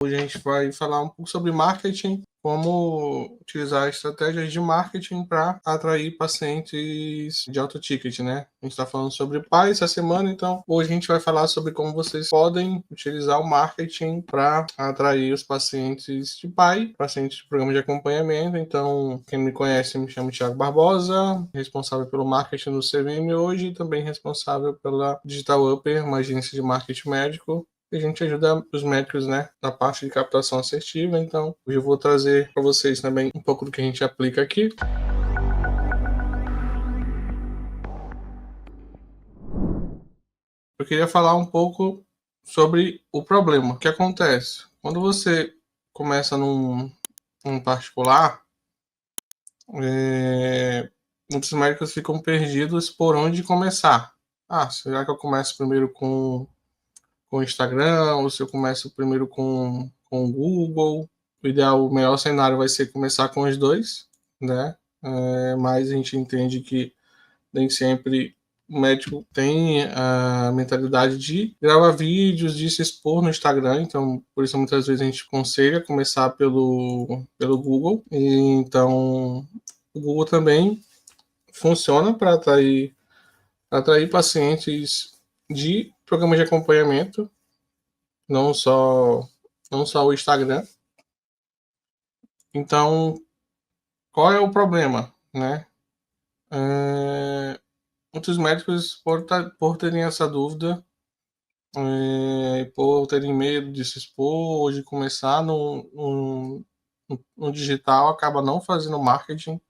Hoje a gente vai falar um pouco sobre marketing, como utilizar estratégias de marketing para atrair pacientes de alto ticket, né? A gente está falando sobre PAI essa semana, então hoje a gente vai falar sobre como vocês podem utilizar o marketing para atrair os pacientes de PAI, pacientes de programa de acompanhamento. Então, quem me conhece, me chama Thiago Barbosa, responsável pelo marketing do CVM hoje e também responsável pela Digital Upper, uma agência de marketing médico. A gente ajuda os médicos, né, na parte de captação assertiva. Então, hoje eu vou trazer para vocês também um pouco do que a gente aplica aqui. Eu queria falar um pouco sobre o problema. O que acontece? Quando você começa num particular, muitos médicos ficam perdidos por onde começar. Ah, será que eu começo primeiro com o Instagram, ou se eu começo primeiro com o Google? O ideal, o melhor cenário vai ser começar com os dois, né? Mas a gente entende que nem sempre o médico tem a mentalidade de gravar vídeos, de se expor no Instagram, então por isso muitas vezes a gente aconselha começar pelo Google. E, então o Google também funciona para atrair pacientes de programas de acompanhamento, não só o Instagram. Então, qual é o problema, né? Muitos médicos, por terem essa dúvida, por terem medo de se expor, ou de começar no digital, acaba não fazendo marketing,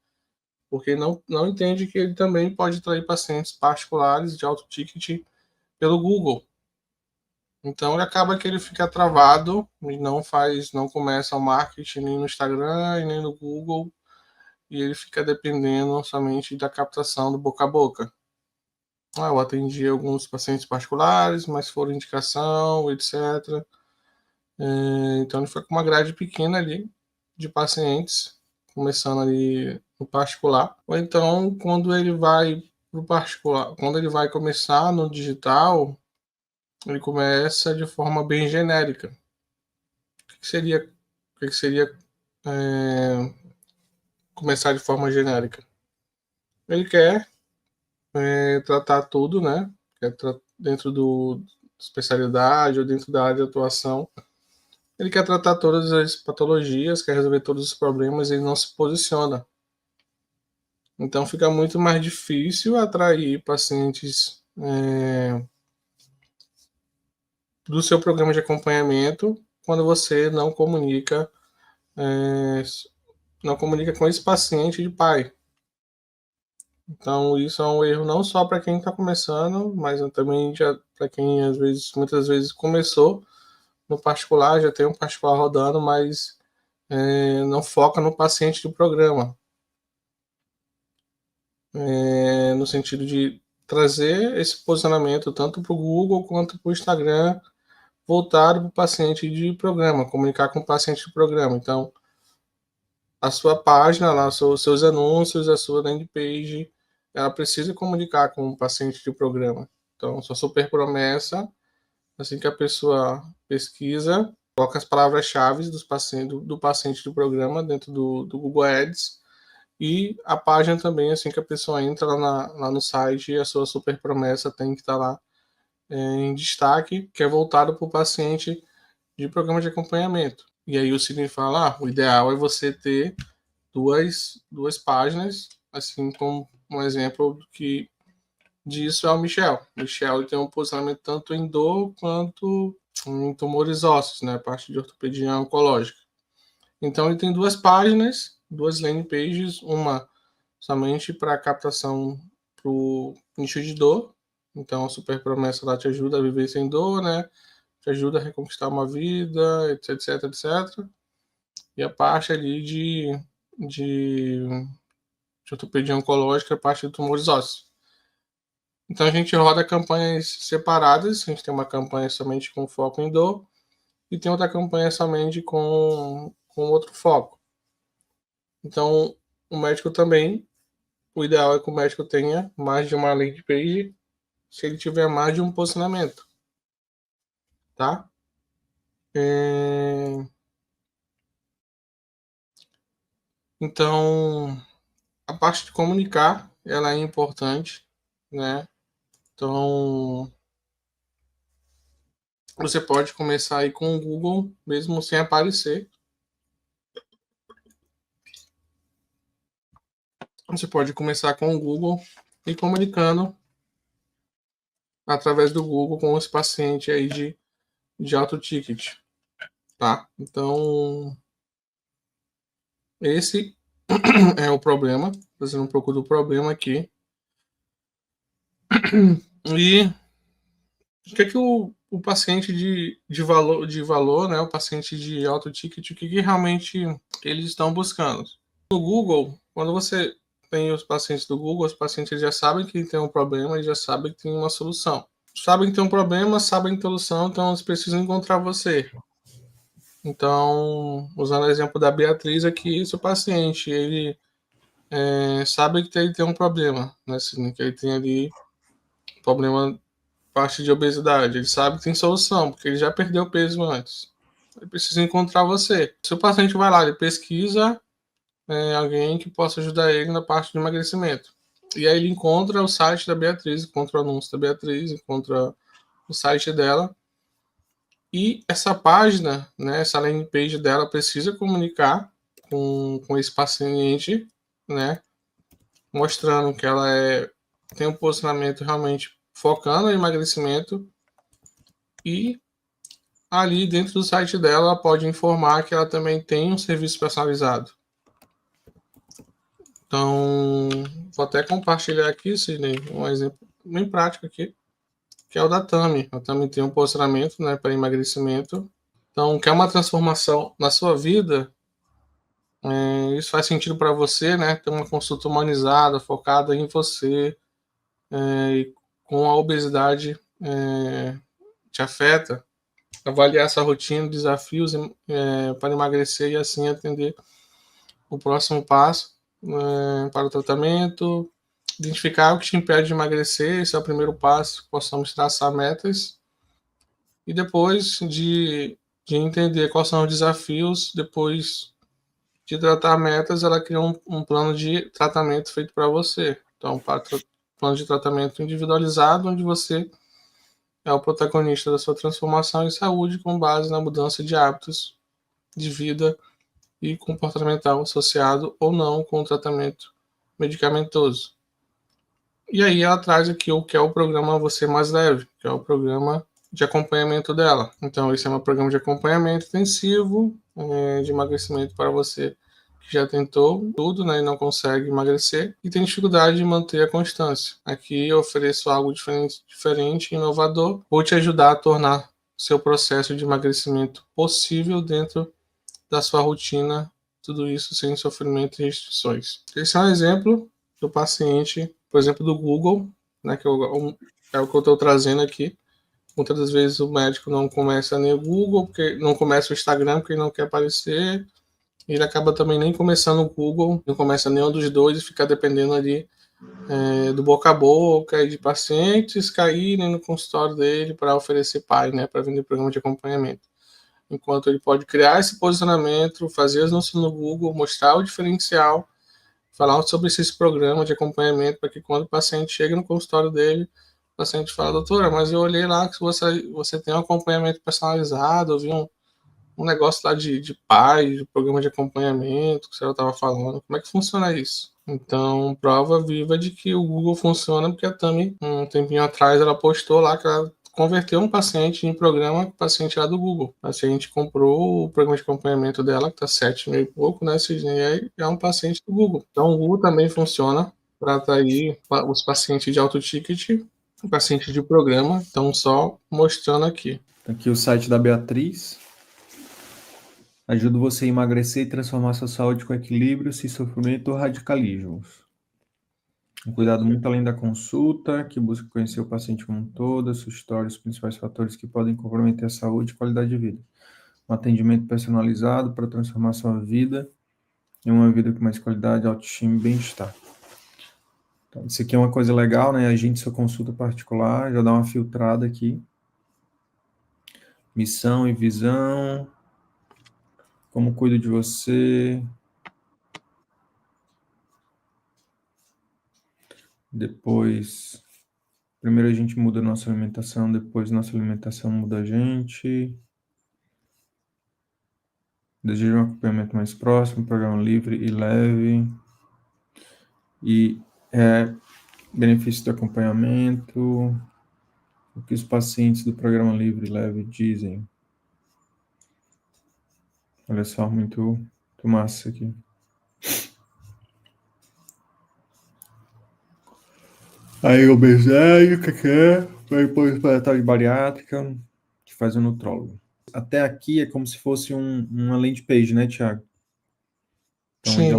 porque não entende que ele também pode atrair pacientes particulares de alto ticket pelo Google. Então ele acaba que ele fica travado e não começa o marketing nem no Instagram e nem no Google, e ele fica dependendo somente da captação do boca a boca. Eu atendi alguns pacientes particulares, mas foram indicação, etc. Então ele foi com uma grade pequena ali de pacientes, começando ali no particular. Ou então, quando ele vai para o particular, quando ele vai começar no digital, ele começa de forma bem genérica. O que seria começar de forma genérica? Ele quer tratar tudo, né? Dentro do especialidade ou dentro da área de atuação. Ele quer tratar todas as patologias, quer resolver todos os problemas, ele não se posiciona. Então fica muito mais difícil atrair pacientes do seu programa de acompanhamento quando você não comunica com esse paciente de PAI. Então isso é um erro não só para quem está começando, mas também para quem muitas vezes começou no particular, já tem um particular rodando, mas não foca no paciente do programa. No sentido de trazer esse posicionamento tanto para o Google quanto para o Instagram, voltado para o paciente de programa, comunicar com o paciente de programa. Então, a sua página, lá, seus anúncios, a sua landing page, ela precisa comunicar com o paciente de programa. Então, sua super promessa, assim que a pessoa pesquisa, coloca as palavras-chave do paciente do programa dentro do Google Ads, e a página também, assim que a pessoa entra lá no site, a sua super promessa tem que estar lá em destaque, que é voltado para o paciente de programa de acompanhamento. E aí o Sidney fala, o ideal é você ter duas páginas, assim como um exemplo disso é o Michel. O Michel ele tem um posicionamento tanto em dor quanto em tumores ósseos, né, a parte de ortopedia oncológica. Então ele tem duas páginas, duas landing pages, uma somente para captação para o nicho de dor. Então a super promessa lá te ajuda a viver sem dor, né? Te ajuda a reconquistar uma vida, etc, etc. E a parte ali de ortopedia oncológica, a parte de tumores ósseos. Então a gente roda campanhas separadas, a gente tem uma campanha somente com foco em dor e tem outra campanha somente com outro foco. Então o médico também, o ideal é que o médico tenha mais de uma landing page se ele tiver mais de um posicionamento, tá? Então, a parte de comunicar, ela é importante, né? Então, você pode começar aí com o Google, mesmo sem aparecer. Você pode começar com o Google e comunicando através do Google com esse paciente aí de alto ticket, tá? Então, esse é o problema, fazendo um pouco do problema aqui. E o que é que o paciente de valor, né, o paciente de alto ticket, o que, que realmente eles estão buscando? No Google, quando você tem os pacientes do Google, os pacientes já sabem que tem um problema e já sabem que tem uma solução. Sabem que tem um problema, sabem que tem solução, então eles precisam encontrar você. Então, usando o exemplo da Beatriz aqui, se o paciente ele sabe que ele tem um problema, né, assim, que ele tem ali problema parte de obesidade, ele sabe que tem solução, porque ele já perdeu peso antes. Ele precisa encontrar você. Se o paciente vai lá, ele pesquisa alguém que possa ajudar ele na parte de emagrecimento. E aí ele encontra o site da Beatriz, encontra o anúncio da Beatriz, encontra o site dela. E essa página, né, essa landing page dela precisa comunicar com esse paciente, né, mostrando que ela tem um posicionamento realmente focando no emagrecimento e ali dentro do site dela ela pode informar que ela também tem um serviço personalizado. Então, vou até compartilhar aqui, Sidney, um exemplo bem prático aqui, que é o da Tami. A Tami tem um posicionamento, né, para emagrecimento. Então, quer uma transformação na sua vida? Isso faz sentido para você, né? Ter uma consulta humanizada, focada em você, e com a obesidade te afeta. Avaliar essa rotina, desafios para emagrecer e assim atender o próximo passo para o tratamento, identificar o que te impede de emagrecer, esse é o primeiro passo, possamos traçar metas, e depois de entender quais são os desafios, depois de tratar metas, ela cria um plano de tratamento feito para você. Então, plano de tratamento individualizado, onde você é o protagonista da sua transformação em saúde com base na mudança de hábitos de vida e comportamental associado ou não com o tratamento medicamentoso. E aí ela traz aqui o que é o programa Você Mais Leve, que é o programa de acompanhamento dela. Então, esse é um programa de acompanhamento intensivo de emagrecimento para você que já tentou tudo, né, e não consegue emagrecer e tem dificuldade de manter a constância. Aqui eu ofereço algo diferente, inovador. Vou te ajudar a tornar seu processo de emagrecimento possível dentro da sua rotina, tudo isso sem sofrimento e restrições. Esse é um exemplo do paciente, por exemplo, do Google, né, é o que eu estou trazendo aqui. Muitas das vezes o médico não começa nem o Google, porque não começa o Instagram, porque ele não quer aparecer. Ele acaba também nem começando o Google, não começa nenhum dos dois e fica dependendo ali do boca a boca e de pacientes caírem no consultório dele para oferecer PAI, né, para vender programa de acompanhamento. Enquanto ele pode criar esse posicionamento, fazer anúncios no Google, mostrar o diferencial, falar sobre esse programa de acompanhamento para que quando o paciente chega no consultório dele, o paciente fala, doutora, mas eu olhei lá que você tem um acompanhamento personalizado, eu vi um negócio lá de PAI, de programa de acompanhamento, que você estava falando, como é que funciona isso? Então, prova viva de que o Google funciona, porque a Tami, um tempinho atrás, ela postou lá que ela converteu um paciente em programa, paciente lá do Google. O paciente comprou o programa de acompanhamento dela, que está 7 mil e pouco, né? E aí é um paciente do Google. Então, o Google também funciona para atrair os pacientes de alto ticket, paciente de programa. Então, só mostrando aqui. Aqui o site da Beatriz. Ajuda você a emagrecer e transformar sua saúde com equilíbrio, sem sofrimento ou radicalismos. Um cuidado muito além da consulta, que busca conhecer o paciente como um todo, a sua história, os principais fatores que podem comprometer a saúde e qualidade de vida. Um atendimento personalizado para transformar sua vida em uma vida com mais qualidade, autoestima e bem-estar. Então, isso aqui é uma coisa legal, né? Agende sua consulta particular, já dá uma filtrada aqui. Missão e visão. Como cuido de você. Depois, primeiro a gente muda a nossa alimentação, depois nossa alimentação muda a gente. Desejo um acompanhamento mais próximo, programa livre e leve. E benefício do acompanhamento. O que os pacientes do programa livre e leve dizem. Olha só, muito massa aqui. Aí, obesidade, vai pôr exploratório de bariátrica, que faz o nutrólogo. Até aqui é como se fosse uma landing page, né, Thiago? Então, Sim.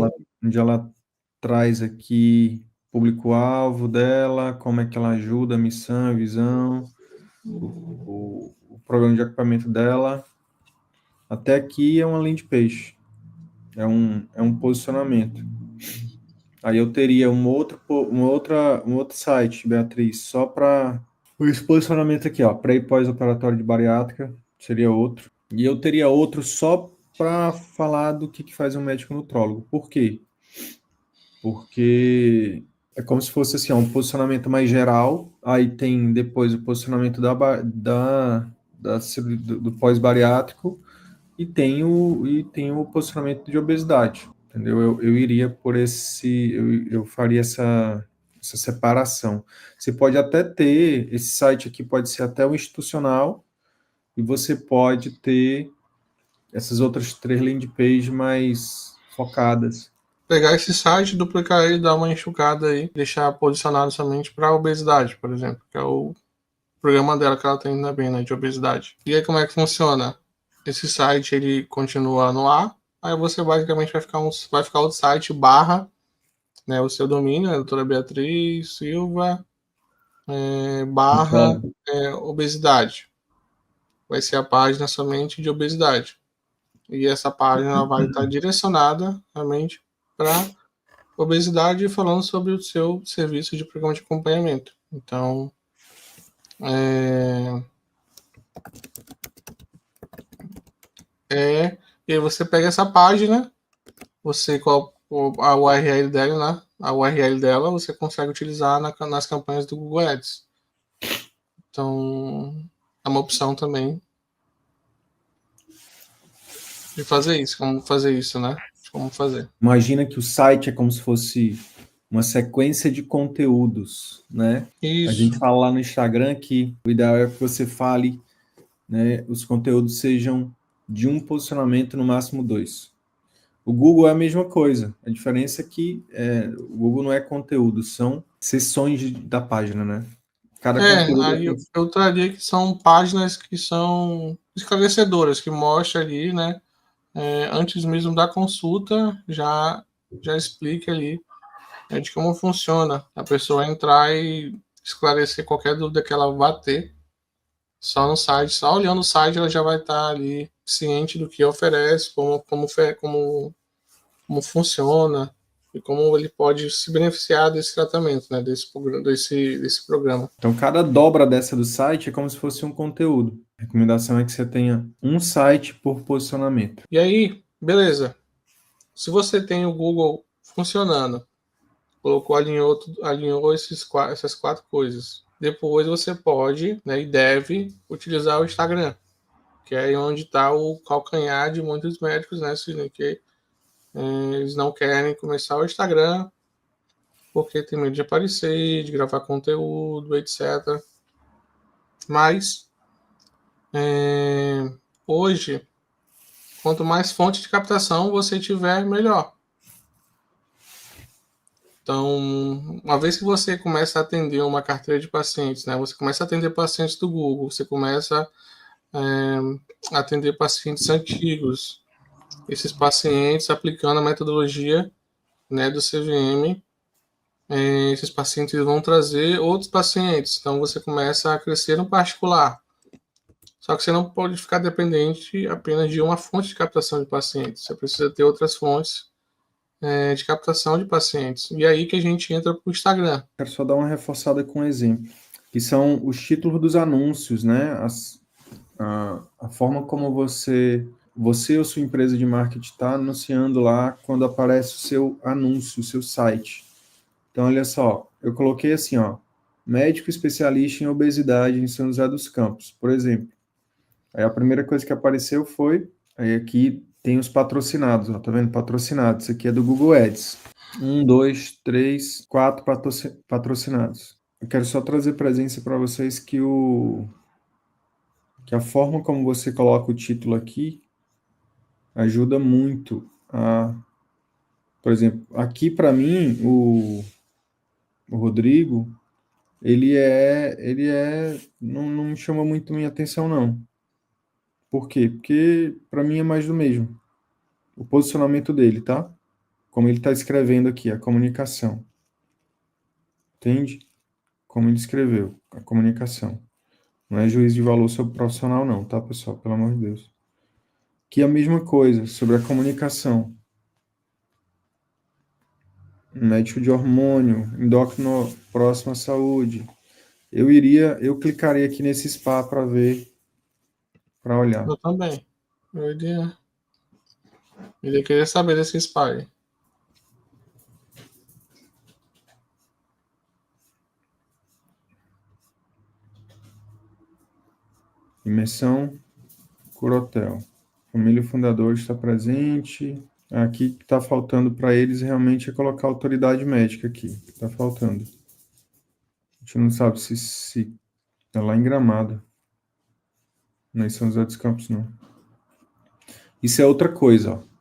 onde ela traz aqui o público-alvo dela, como é que ela ajuda, a missão, a visão, o programa de equipamento dela. Até aqui é uma landing page, é um posicionamento. Aí eu teria um outro site, Beatriz, só para o posicionamento aqui, ó, pré e pós-operatório de bariátrica, seria outro. E eu teria outro só para falar do que faz um médico nutrólogo. Por quê? Porque é como se fosse assim, ó, um posicionamento mais geral, aí tem depois o posicionamento do pós-bariátrico e tem o posicionamento de obesidade. Entendeu? Eu iria por eu faria essa separação. Você pode até ter, esse site aqui pode ser até o institucional, e você pode ter essas outras 3 landing pages mais focadas. Pegar esse site, duplicar ele, dar uma enxugada aí, deixar posicionado somente para obesidade, por exemplo, que é o programa dela que ela tem também, né, de obesidade. E aí como é que funciona? Esse site ele continua no ar, aí você basicamente vai ficar o site barra, né, o seu domínio, a doutora Beatriz Silva, barra Então, obesidade. Vai ser a página somente de obesidade. E essa página vai estar direcionada realmente para obesidade, falando sobre o seu serviço de programa de acompanhamento. Então, e aí você pega essa página, você com a URL dela, né? A URL dela você consegue utilizar nas campanhas do Google Ads. Então, é uma opção também de fazer isso, como fazer isso, né? Como fazer. imagina que o site é como se fosse uma sequência de conteúdos, né? A Isso. gente fala lá no Instagram que o ideal é que você fale, né, os conteúdos sejam de um posicionamento, no máximo 2. O Google é a mesma coisa. A diferença é que o Google não é conteúdo, são seções da página, né? Cada conteúdo Aí eu traria que são páginas que são esclarecedoras, que mostram ali, né? Antes mesmo da consulta, já explica ali, né, de como funciona. A pessoa entrar e esclarecer qualquer dúvida que ela vá ter. Só no site, só olhando o site, ela já vai estar ali ciente do que oferece, como funciona e como ele pode se beneficiar desse tratamento, né, desse programa. Então, cada dobra dessa do site é como se fosse um conteúdo. A recomendação é que você tenha um site por posicionamento. E aí, beleza. Se você tem o Google funcionando, colocou, alinhou essas 4 coisas. Depois você pode, né, e deve utilizar o Instagram, que é onde está o calcanhar de muitos médicos, né, que eles não querem começar o Instagram porque tem medo de aparecer, de gravar conteúdo, etc. Mas hoje, quanto mais fonte de captação você tiver, melhor. Então, uma vez que você começa a atender uma carteira de pacientes, né, você começa a atender pacientes do Google, você começa a atender pacientes antigos, esses pacientes aplicando a metodologia, né, do CVM, esses pacientes vão trazer outros pacientes, então você começa a crescer no particular. Só que você não pode ficar dependente apenas de uma fonte de captação de pacientes, você precisa ter outras fontes de captação de pacientes. E aí que a gente entra para o Instagram. Quero só dar uma reforçada com um exemplo, que são os títulos dos anúncios, né? a forma como você ou sua empresa de marketing está anunciando lá quando aparece o seu anúncio, o seu site. Então, olha só, eu coloquei assim, ó, médico especialista em obesidade em São José dos Campos, por exemplo. Aí a primeira coisa que apareceu foi, aí aqui tem os patrocinados, ó, tá vendo? Patrocinados, isso aqui é do Google Ads. 1, 2, 3, 4 patrocinados. Eu quero só trazer presença para vocês que a forma como você coloca o título aqui ajuda muito a, por exemplo, aqui para mim o Rodrigo, não me chama muito minha atenção não. Por quê? Porque para mim é mais do mesmo. O posicionamento dele, tá? Como ele está escrevendo aqui, a comunicação. Entende? Como ele escreveu, a comunicação. Não é juízo de valor sobre o profissional, não, tá, pessoal? Pelo amor de Deus. Que é a mesma coisa, sobre a comunicação. Médico de hormônio, endócrino próximo à saúde. Eu clicaria aqui nesse spa para ver, para olhar. Eu também. Eu iria querer saber desse spy. Imersão, Curotel. Família fundador está presente. Aqui que está faltando para eles realmente é colocar autoridade médica aqui. Está faltando. A gente não sabe se é lá em Gramado. Não é em São José dos Campos, não. Isso é outra coisa, ó.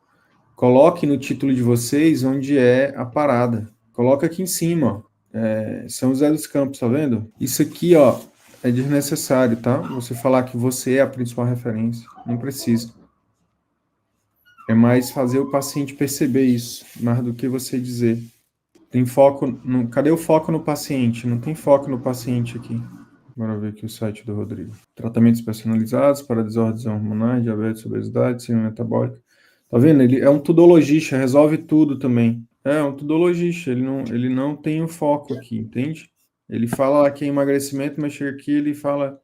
Coloque no título de vocês onde é a parada. Coloca aqui em cima, ó. São José dos Campos, tá vendo? Isso aqui, ó, é desnecessário, tá? Você falar que você é a principal referência. Não precisa. É mais fazer o paciente perceber isso, mais do que você dizer. Tem foco no... Cadê o foco no paciente? Não tem foco no paciente aqui. Bora ver aqui o site do Rodrigo. Tratamentos personalizados para desordens hormonais, diabetes, obesidade, síndrome metabólica. Tá vendo? Ele é um tudologista, resolve tudo também. É um tudologista, ele não tem o foco aqui, entende? Ele fala lá que é emagrecimento, mas chega aqui ele fala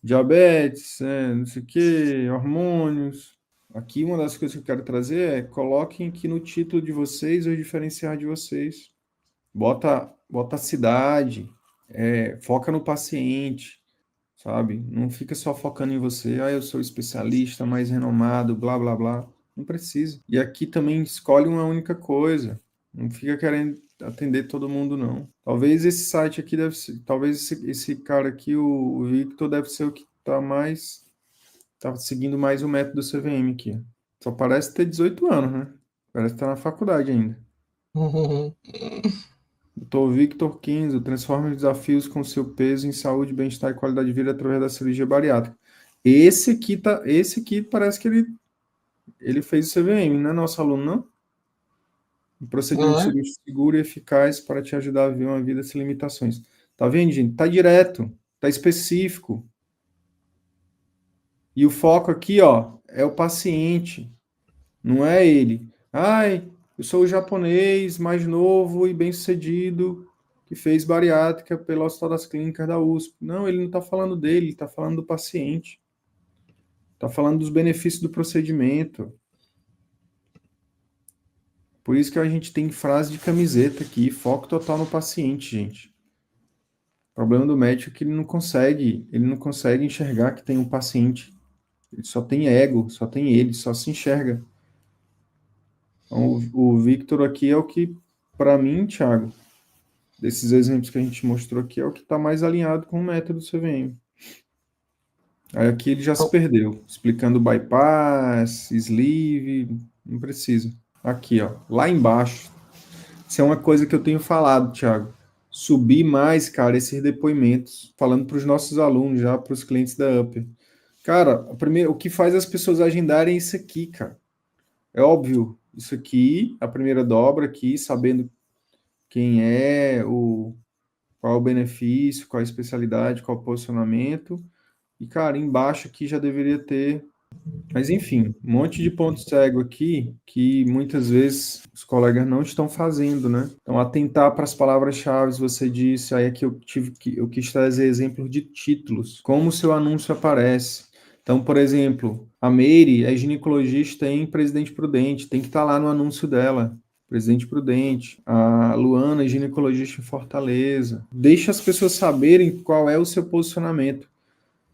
diabetes, não sei o que, hormônios. Aqui uma das coisas que eu quero trazer é coloquem aqui no título de vocês o diferencial de vocês. Bota a cidade, foca no paciente, sabe? Não fica só focando em você, eu sou especialista, mais renomado, blá, blá, blá. Não precisa. E aqui também escolhe uma única coisa. Não fica querendo atender todo mundo, não. Talvez esse site aqui deve ser, talvez esse cara aqui, o Victor, deve ser o que tá seguindo mais o método CVM aqui. Só parece ter 18 anos, né? Parece que tá na faculdade ainda. Dr. Victor 15, transforma os desafios com seu peso em saúde, bem-estar e qualidade de vida através da cirurgia bariátrica. Esse aqui parece que ele fez o CVM, não é nosso aluno, não? Um procedimento Não é? cirúrgico seguro e eficaz para te ajudar a viver uma vida sem limitações. Tá vendo, gente? Tá direto, tá específico. E o foco aqui, ó, é o paciente, não é ele. Ai, eu sou o japonês mais novo e bem-sucedido que fez bariátrica pelo Hospital das Clínicas da USP. Não, ele não está falando dele, ele está falando do paciente. Está falando dos benefícios do procedimento. Por isso que a gente tem frase de camiseta aqui, foco total no paciente, gente. O problema do médico é que ele não consegue enxergar que tem um paciente. Ele só tem ego, só tem ele, só se enxerga. Então, o Victor aqui é o que, para mim, Thiago, desses exemplos que a gente mostrou aqui, é o que está mais alinhado com o método CVM. Aí aqui ele já se perdeu, explicando bypass, sleeve, não precisa. Aqui, ó, lá embaixo, isso é uma coisa que eu tenho falado, Thiago. Subir mais, cara, esses depoimentos, falando para os nossos alunos, já para os clientes da Upper. Cara, o que faz as pessoas agendarem isso aqui, cara. É óbvio, isso aqui, a primeira dobra aqui, sabendo quem é, qual é o benefício, qual é a especialidade, qual é o posicionamento. E, cara, embaixo aqui já deveria ter. Mas, enfim, um monte de ponto cego aqui que muitas vezes os colegas não estão fazendo, né? Então, atentar para as palavras-chave, você disse, aí aqui eu quis trazer exemplos de títulos, como o seu anúncio aparece. Então, por exemplo, a Meire é ginecologista em Presidente Prudente, tem que estar lá no anúncio dela. Presidente Prudente, a Luana é ginecologista em Fortaleza. Deixa as pessoas saberem qual é o seu posicionamento,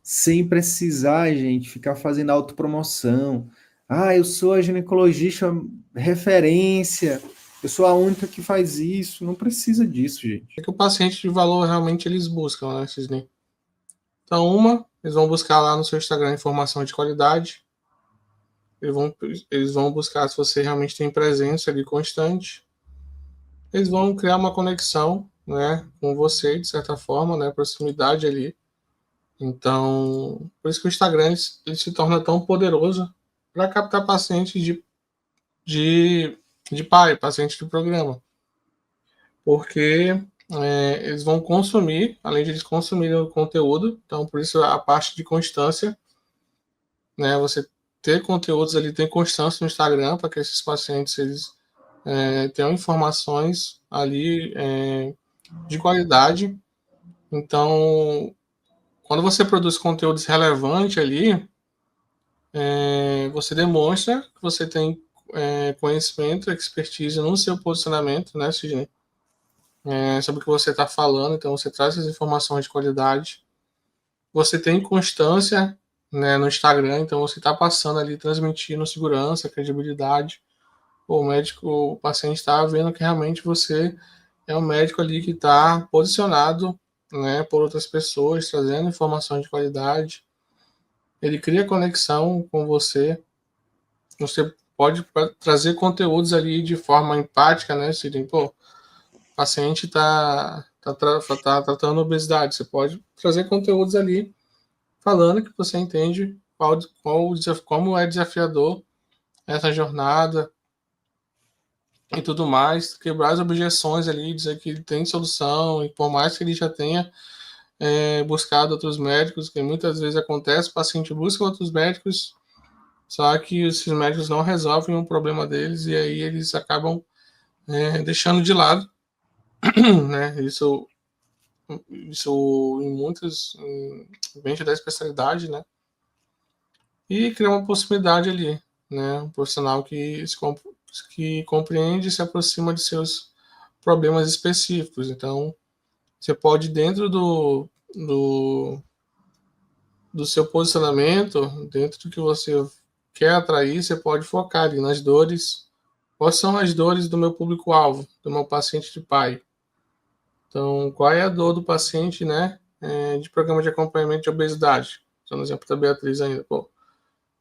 sem precisar, gente, ficar fazendo autopromoção. Ah, eu sou a ginecologista referência, eu sou a única que faz isso. Não precisa disso, gente. O que o paciente de valor realmente eles buscam, né, Cisne? Então, eles vão buscar lá no seu Instagram informação de qualidade. Eles vão buscar se você realmente tem presença ali constante. Eles vão criar uma conexão, né, com você, de certa forma, né, proximidade ali. Então, por isso que o Instagram ele se torna tão poderoso para captar pacientes de, de pai, pacientes de programa. Porque eles vão consumir, além de eles consumirem o conteúdo, então por isso a parte de constância, né, você ter conteúdos ali, tem constância no Instagram para que esses pacientes eles tenham informações ali de qualidade. Então, quando você produz conteúdos relevantes ali, você demonstra que você tem conhecimento, expertise no seu posicionamento, né, Sidney? Sobre o que você está falando, então você traz essas informações de qualidade. Você tem constância, né, no Instagram, então você está passando ali, transmitindo segurança, credibilidade. O médico, o paciente está vendo que realmente você é um médico ali que está posicionado, né, por outras pessoas, trazendo informação de qualidade. Ele cria conexão com você. Você pode trazer conteúdos ali de forma empática, né? Se tem, pô, o paciente tá tratando obesidade. Você pode trazer conteúdos ali falando que você entende como é desafiador essa jornada e tudo mais, quebrar as objeções ali, dizer que ele tem solução, e por mais que ele já tenha buscado outros médicos, que muitas vezes acontece, o paciente busca outros médicos, só que esses médicos não resolvem o problema deles e aí eles acabam deixando de lado, né? Isso em muitos, dentro da especialidade, né? E criar uma possibilidade ali, né? Um profissional que compreende e se aproxima de seus problemas específicos. Então, você pode, dentro do seu posicionamento, dentro do que você quer atrair, você pode focar ali nas dores. Quais são as dores do meu público-alvo, do meu paciente de pai? Então, qual é a dor do paciente, né, de programa de acompanhamento de obesidade? Usando o exemplo da Beatriz ainda. Pô, o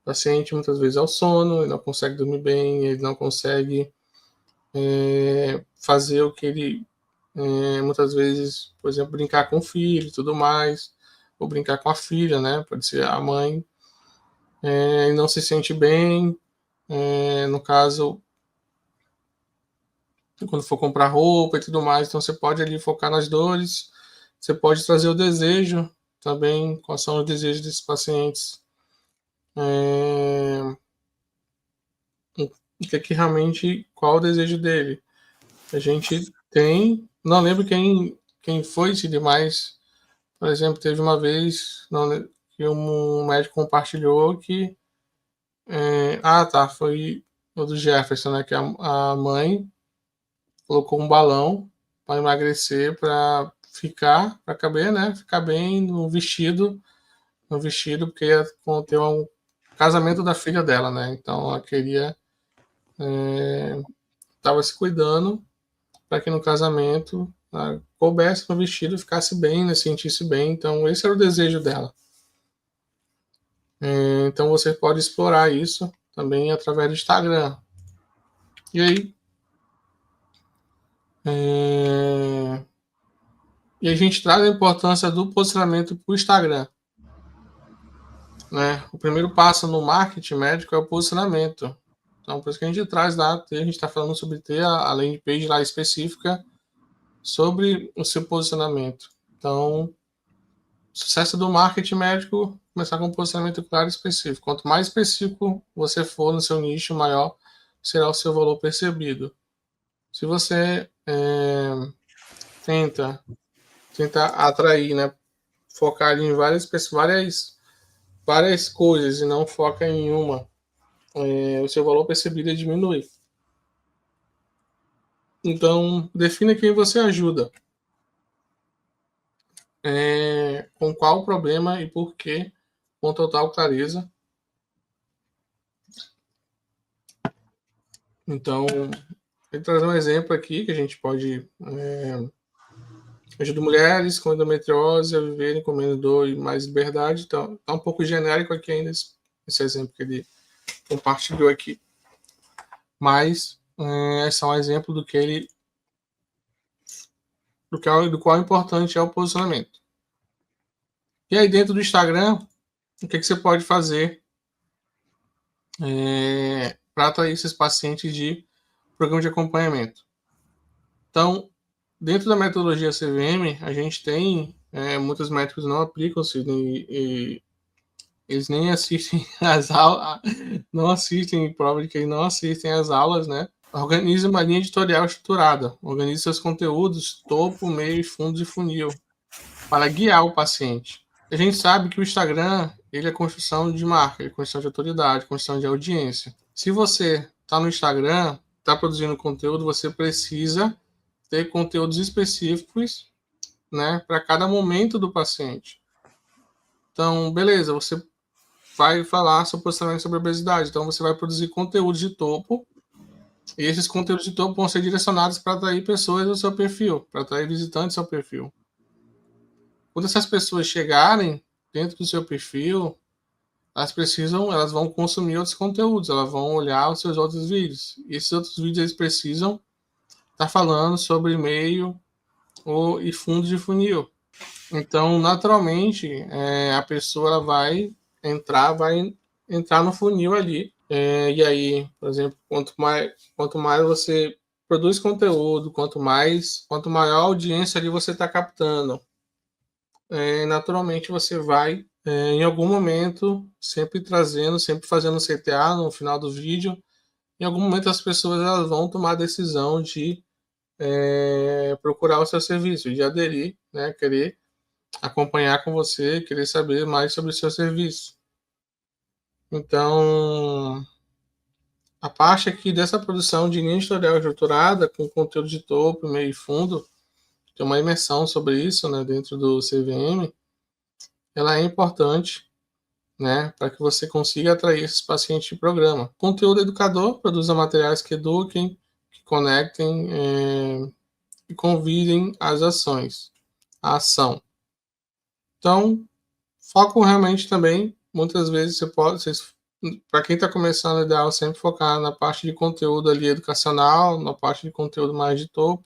paciente muitas vezes é o sono, ele não consegue dormir bem, ele não consegue fazer o que ele, muitas vezes, por exemplo, brincar com o filho e tudo mais, ou brincar com a filha, né? Pode ser a mãe, ele não se sente bem, no caso, quando for comprar roupa e tudo mais, então você pode ali focar nas dores, você pode trazer o desejo também, quais são os desejos desses pacientes, o que é que realmente, qual o desejo dele. A gente tem, não lembro quem foi, se demais, por exemplo, teve uma vez que um médico compartilhou que, tá, foi o do Jefferson, né, que a mãe colocou um balão para emagrecer, para caber, né, ficar bem no vestido, porque ia ter um casamento da filha dela, né, então ela queria, estava se cuidando para que no casamento coubesse no vestido, ficasse bem, né, sentisse bem. Então, esse era o desejo dela. Então, você pode explorar isso também através do Instagram. E aí, a gente traz a importância do posicionamento para o Instagram. Né? O primeiro passo no marketing médico é o posicionamento. Então, por isso que a gente traz lá, a gente está falando sobre ter a landing page lá específica sobre o seu posicionamento. Então, sucesso do marketing médico começar com um posicionamento claro e específico. Quanto mais específico você for no seu nicho, maior será o seu valor percebido. Se você tenta atrair, né, focar em várias várias coisas e não foca em uma, o seu valor percebido diminui. Então, defina quem você ajuda, com qual problema e por quê, com total clareza. Então, vou trazer um exemplo aqui que a gente pode. Ajuda mulheres com endometriose a viverem com menos dor e mais liberdade. Então, está um pouco genérico aqui ainda esse exemplo que ele compartilhou aqui. Mas é só um exemplo do que ele. Do qual é importante é o posicionamento. E aí, dentro do Instagram, o que você pode fazer para atrair esses pacientes de programa de acompanhamento? Então, dentro da metodologia CVM, a gente tem, muitos médicos não aplicam-se e eles nem assistem as aulas, não assistem, prova de que eles não assistem às aulas, né? Organize uma linha editorial estruturada, organize seus conteúdos, topo, meio, fundo e funil, para guiar o paciente. A gente sabe que o Instagram, ele é construção de marca, ele é construção de autoridade, construção de audiência. Se você está no Instagram, está produzindo conteúdo, você precisa ter conteúdos específicos, né, para cada momento do paciente. Então, beleza, você vai falar sobre posicionamento sobre obesidade, então você vai produzir conteúdos de topo, e esses conteúdos de topo vão ser direcionados para atrair pessoas do seu perfil, para atrair visitantes do seu perfil. Quando essas pessoas chegarem dentro do seu perfil, elas vão consumir outros conteúdos, elas vão olhar os seus outros vídeos. E esses outros vídeos eles precisam estar falando sobre e-mail e fundo de funil. Então, naturalmente, a pessoa ela vai entrar no funil ali. E aí, por exemplo, quanto mais você produz conteúdo, quanto maior a audiência ali você está captando, naturalmente você vai, em algum momento, sempre trazendo, sempre fazendo CTA no final do vídeo. Em algum momento as pessoas elas vão tomar a decisão de procurar o seu serviço, de aderir, né, querer acompanhar com você, querer saber mais sobre o seu serviço. Então, a parte aqui dessa produção de linha editorial estruturada, com conteúdo de topo, meio e fundo, tem uma imersão sobre isso, né, dentro do CVM, ela é importante, né, para que você consiga atrair esses pacientes de programa. Conteúdo educador, produza materiais que eduquem, que conectem e convidem às ações, à ação. Então, foco realmente também, muitas vezes para quem está começando, é ideal sempre focar na parte de conteúdo ali educacional, na parte de conteúdo mais de topo,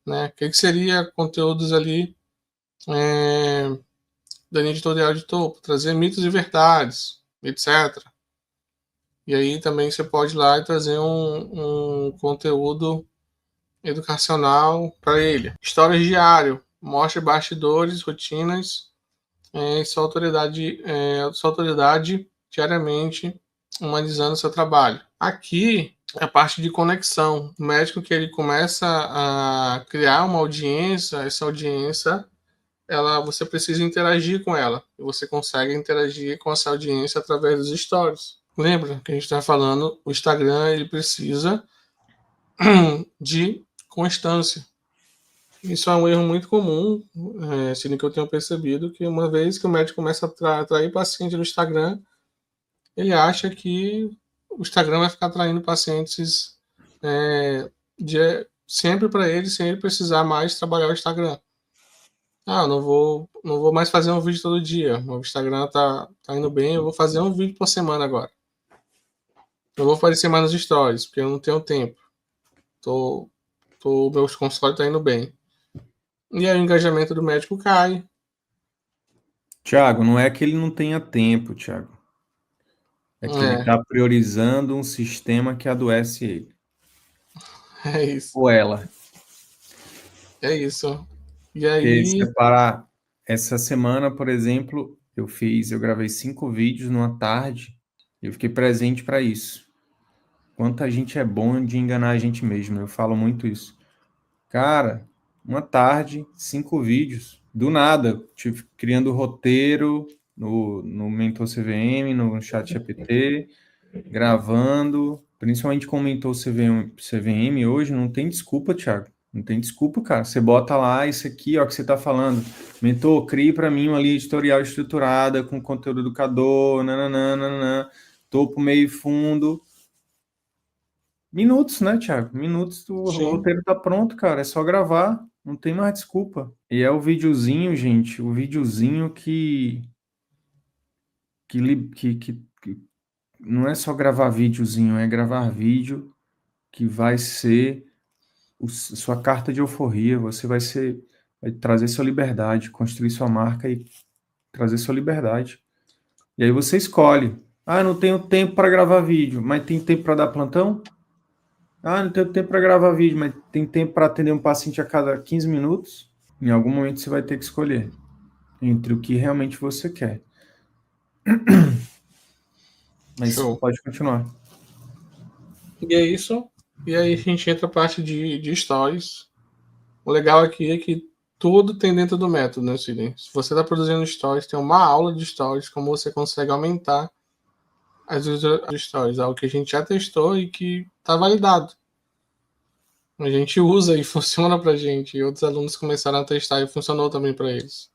né? O que seria conteúdos ali da linha editorial de topo, trazer mitos e verdades, etc. E aí também você pode ir lá e trazer um conteúdo educacional para ele. Histórias diário, mostre bastidores, rotinas, sua autoridade diariamente humanizando seu trabalho. Aqui é a parte de conexão. O médico que ele começa a criar uma audiência, essa audiência, você precisa interagir com ela. E você consegue interagir com essa audiência através dos stories. Lembra que a gente está falando, o Instagram ele precisa de constância. Isso é um erro muito comum, sendo que eu tenho percebido que uma vez que o médico começa a atrair paciente no Instagram, ele acha que o Instagram vai ficar atraindo pacientes sempre para ele, sem ele precisar mais trabalhar o Instagram. Não vou mais fazer um vídeo todo dia. O Instagram tá indo bem, eu vou fazer um vídeo por semana agora. Eu vou aparecer mais nos stories, porque eu não tenho tempo. Meus consultórios tá indo bem. E aí o engajamento do médico cai. Tiago, não é que ele não tenha tempo, Tiago. É que ele É, está priorizando um sistema que adoece ele. é isso. Ou ela. É isso. E Porque aí, separar. Essa semana, por exemplo, eu gravei 5 vídeos numa tarde e eu fiquei presente para isso. Quanta gente é bom de enganar a gente mesmo, eu falo muito isso. Cara, uma tarde, 5 vídeos, do nada, tive criando roteiro, no Mentor CVM, no ChatGPT, gravando, principalmente com o Mentor CVM hoje, não tem desculpa, Thiago. Não tem desculpa, cara. Você bota lá isso aqui, ó, que você tá falando. Mentor, crie para mim uma linha editorial estruturada com conteúdo educador, nananana, topo, meio e fundo. Minutos, né, Thiago? Minutos, o Sim, roteiro tá pronto, cara. É só gravar, não tem mais desculpa. E é o videozinho, gente, o videozinho que não é só gravar videozinho, é gravar vídeo que vai ser sua carta de euforia. Você vai trazer sua liberdade, construir sua marca e trazer sua liberdade. E aí você escolhe. Ah, não tenho tempo para gravar vídeo, mas tem tempo para dar plantão? Ah, não tenho tempo para gravar vídeo, mas tem tempo para atender um paciente a cada 15 minutos? Em algum momento você vai ter que escolher entre o que realmente você quer. Mas show. pode continuar. E é isso. E aí a gente entra a parte de stories. O legal aqui é que tudo tem dentro do método, né, Sidney? Se você está produzindo stories, tem uma aula de stories, como você consegue aumentar as stories, algo que a gente já testou e que está validado. A gente usa e funciona para a gente. E outros alunos começaram a testar e funcionou também para eles.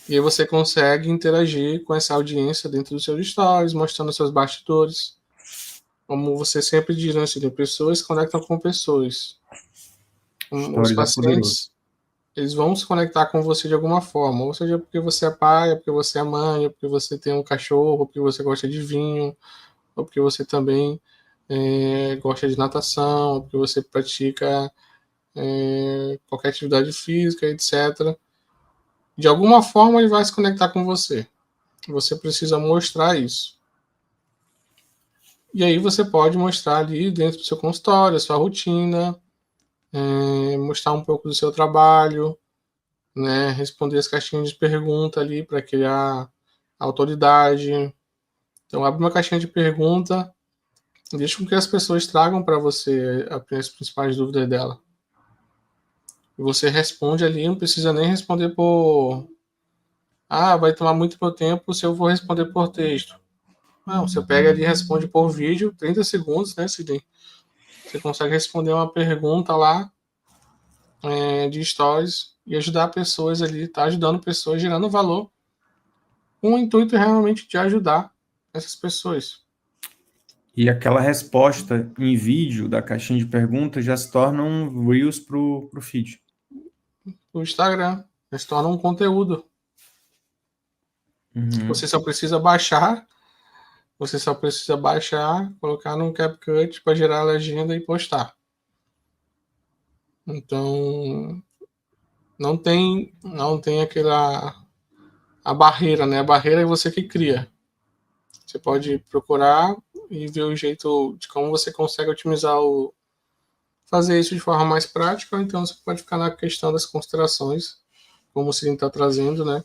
E aí você consegue interagir com essa audiência dentro dos seus stories, mostrando seus bastidores. Como você sempre diz, né, Sidney? Pessoas conectam com pessoas. Os Stories é poderoso. pacientes, eles vão se conectar com você de alguma forma, ou seja, porque você é pai, ou porque você é mãe, ou porque você tem um cachorro, ou porque você gosta de vinho, ou porque você também gosta de natação, ou porque você pratica qualquer atividade física, etc. De alguma forma ele vai se conectar com você. Você precisa mostrar isso. E aí você pode mostrar ali dentro do seu consultório, a sua rotina, mostrar um pouco do seu trabalho, né, responder as caixinhas de pergunta ali para criar autoridade. Então, abre uma caixinha de pergunta, deixa com que as pessoas tragam para você as principais dúvidas dela. E você responde ali, não precisa nem responder por. Ah, vai tomar muito meu tempo se eu vou responder por texto. Não, você pega ali e responde por vídeo, 30 segundos, né, Sidney? Você consegue responder uma pergunta lá de stories e ajudar pessoas ali, tá ajudando pessoas, gerando valor com o intuito realmente de ajudar essas pessoas. E aquela resposta em vídeo da caixinha de perguntas já se torna um Reels pro feed. O Instagram se torna um conteúdo. Uhum. Você só precisa baixar, colocar num CapCut para gerar a legenda e postar. Então, não tem aquela a barreira, né? A barreira é você que cria. Você pode procurar e ver o jeito de como você consegue otimizar fazer isso de forma mais prática, ou então você pode ficar na questão das considerações, como o Cine está trazendo, né?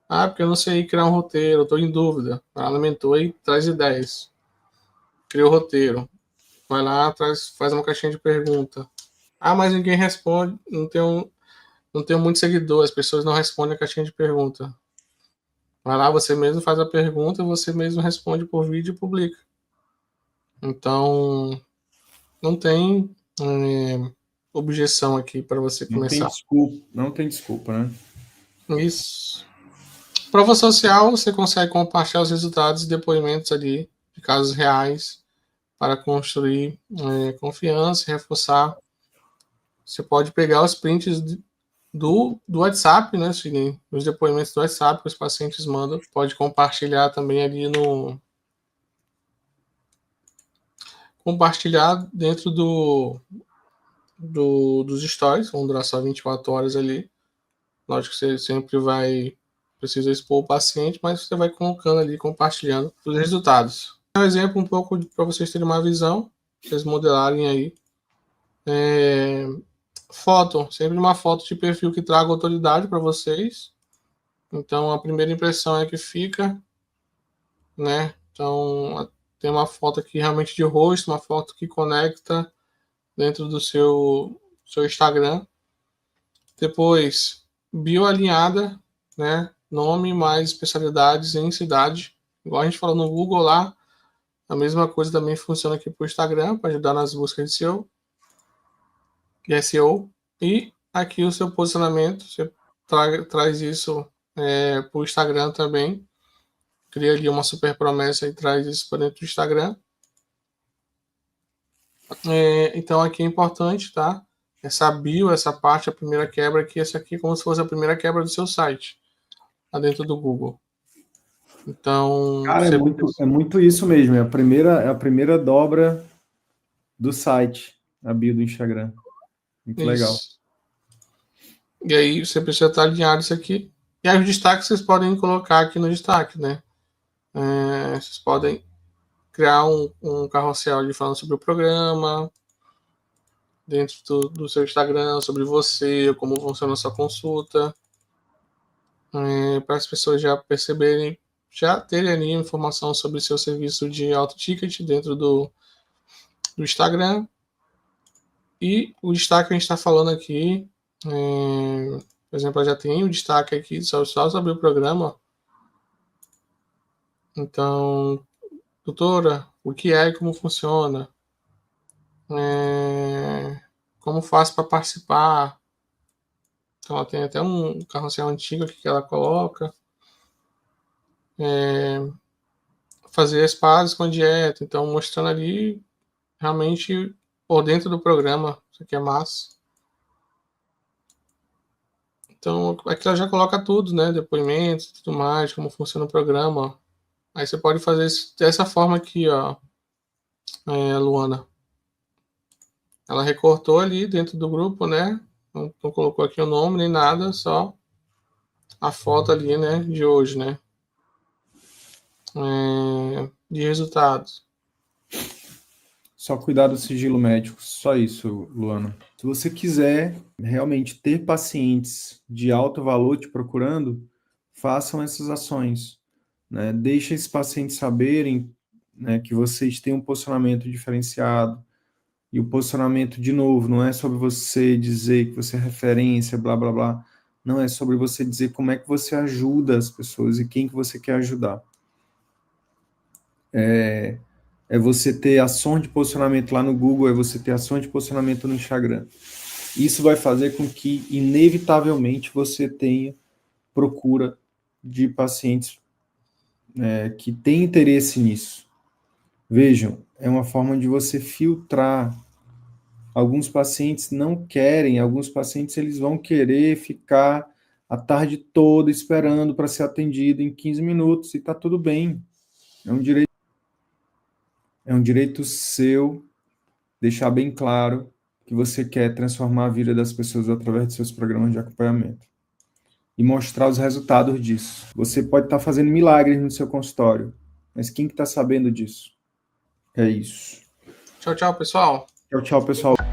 Ah, porque eu não sei criar um roteiro, estou em dúvida. Vai lá no mentor e traz ideias. Cria o roteiro. Vai lá, faz uma caixinha de pergunta. Ah, mas ninguém responde, não tenho muito seguidor, as pessoas não respondem a caixinha de pergunta. Vai lá, você mesmo faz a pergunta, você mesmo responde por vídeo e publica. Então, não tem objeção aqui para você Não tem começar. desculpa, não tem desculpa, né? Isso. Prova social, você consegue compartilhar os resultados e depoimentos ali de casos reais para construir confiança e reforçar. Você pode pegar os prints do WhatsApp, né, Sidney? Os depoimentos do WhatsApp que os pacientes mandam. Pode compartilhar também ali no. Compartilhar dentro dos stories, vão durar só 24 horas ali. Lógico que você sempre precisa expor o paciente, mas você vai colocando ali, compartilhando os resultados. Um exemplo um pouco para vocês terem uma visão, vocês modelarem aí. Foto, sempre uma foto de perfil que traga autoridade para vocês. Então a primeira impressão é que fica, né? Então tem uma foto aqui realmente de rosto, uma foto que conecta dentro do seu Instagram. Depois, bio alinhada, né? nome mais especialidades em cidade. Igual a gente falou no Google lá, a mesma coisa também funciona aqui para o Instagram, para ajudar nas buscas de SEO. E aqui o seu posicionamento, você traz isso para o Instagram também. Cria ali uma super promessa e traz isso para dentro do Instagram. Então aqui é importante, tá? Essa bio, essa parte, a primeira quebra aqui, essa aqui é como se fosse a primeira quebra do seu site, lá dentro do Google. Então, Cara, é muito isso mesmo. É a primeira dobra do site, a bio do Instagram. Muito legal. E aí você precisa estar alinhado isso aqui. E aí os destaques vocês podem colocar aqui no destaque, né? Vocês podem criar um carrossel ali falando sobre o programa, dentro do seu Instagram, sobre você, como funciona a sua consulta, para as pessoas já perceberem, já terem ali informação sobre o seu serviço de auto ticket dentro do Instagram. E o destaque que a gente está falando aqui, por exemplo, eu já tenho o destaque aqui só sobre o programa. Então, doutora, o que é e como funciona? Como faz para participar? Então, ela tem até um carrossel antigo aqui que ela coloca. Fazer as pazes com a dieta. Então, mostrando ali realmente por dentro do programa. Isso aqui é massa. Então, aqui ela já coloca tudo, né? Depoimentos, tudo mais, como funciona o programa. Aí você pode fazer isso dessa forma aqui, ó, Luana. Ela recortou ali dentro do grupo, né? Não colocou aqui o nome nem nada, só a foto ali, né? De hoje, né? De resultados. Só cuidar do sigilo médico, só isso, Luana. Se você quiser realmente ter pacientes de alto valor te procurando, façam essas ações, né? Deixe esses pacientes saberem, né, que vocês têm um posicionamento diferenciado. E o posicionamento, de novo, não é sobre você dizer que você é referência, blá, blá, blá. Não, é sobre você dizer como é que você ajuda as pessoas e quem que você quer ajudar. É você ter ações de posicionamento lá no Google, é você ter ações de posicionamento no Instagram. Isso vai fazer com que, inevitavelmente, você tenha procura de pacientes que têm interesse nisso. Vejam, é uma forma de você filtrar. Alguns pacientes não querem, alguns pacientes eles vão querer ficar a tarde toda esperando para ser atendido em 15 minutos, e está tudo bem. É um direito seu deixar bem claro que você quer transformar a vida das pessoas através de seus programas de acompanhamento e mostrar os resultados disso. Você pode estar fazendo milagres no seu consultório, mas quem que está sabendo disso? É isso. Tchau, tchau, pessoal. Tchau, tchau, pessoal.